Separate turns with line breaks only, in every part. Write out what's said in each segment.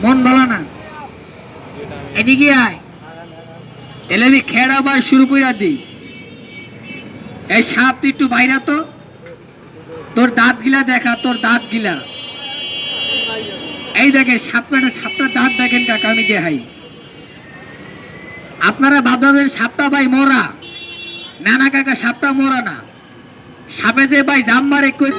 মন ভালো না, এদিকে আয়, তাহলে আমি খেড়া আবার শুরু করে দিই। এই সাপ তুই একটু বাইরে তো, তোর দাঁত গিলা দেখা, তোর দাঁত গিলা এই দেখেন সাপটা দাঁত দেখেন কাকা, আমি দেখাই। আপনারা ভাববেন সাপটা ভাই মরা, না না কাকা সাপটা মরা না, সাপে যে ভাই জাম মারে কই।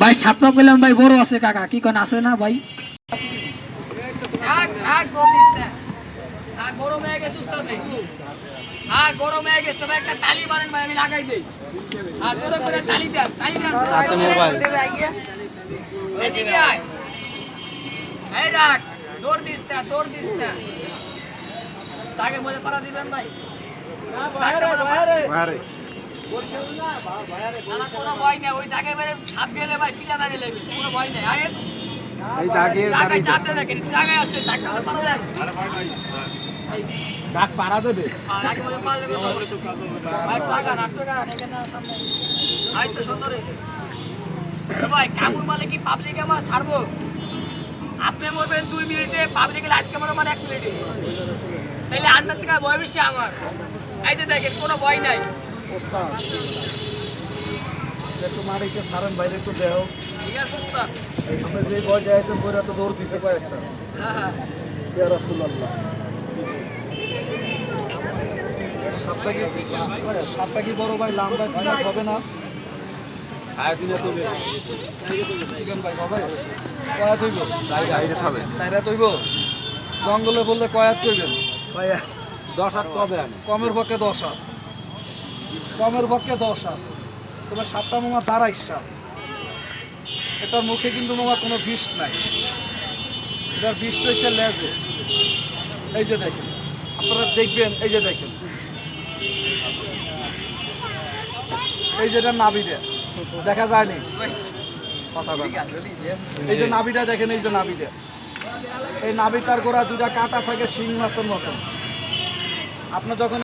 ভাই সাপটা পেলাম ভাই, বড় আছে কাকা, কি কোন আছে না ভাই?
কোনো ভয় নেই, ওই দাগে মেরে সাপ গেলে ভাই পিলা মারে লেবে, কোনো ভয় নেই। আগে এই দাগে চাপতে দেখেন, জায়গায় আসে ডাক্তার তো পারো দেন, ডাক পারা দেবে, আর আগে মধ্যে পারলে কোনো সমস্যা নেই ভাই। টাকা এখানে সামনে আই তো সুন্দর হয়েছে ভাই। কামড় মারলে কি পাবলিকে আমার ছাড়বো? আপনি মরবেন 2 মিনিটে, পাবলিকে লাইট ক্যামেরা মানে 1 মিনিটে, তাইলে আন্নার থেকে ভয় বেশি আমার। এই যে দেখেন কোনো ভয় নাই।
একটু মারিকে সারেন বাইরে একটু দেও,
ঠিক আছে ওস্তাদ।
আপনি যে বয় যাইছেন বইরা তো দৌড় দিছে কয়েকটা।
হ্যাঁ হ্যাঁ
ইয়া রাসূলুল্লাহ, সাপটা কি বড় ভাই লম্বা দিনা হবে না? আয় দিনা তো চিকেন ভাই হবে কয়াত হইব, আইরে হবে সাইরা তইব। জঙ্গলে বললে কয়াত কইবেন ভাই? 10 হাত কবে আনে? কমের পক্ষে 10 হাত, কমের পক্ষে 10 হাত। তোমার সাপটা মামা দাঁড়াই সাপ, এটার মুখে কিন্তু মামা কোনো বিষ নাই, এটার বিষ হয়েছে লেজে। এই যে দেখেন, আপনারা দেখবেন, এই যে দেখেন, এই যেটা নাভিটা দেখা যায়নি কথা, এই যে নাভিটা দেখেন, এই যে নাভিটা, এই নাভিটার গোড়া দুটা কাটা থাকে শিং মাছের মতো। আপনি যখন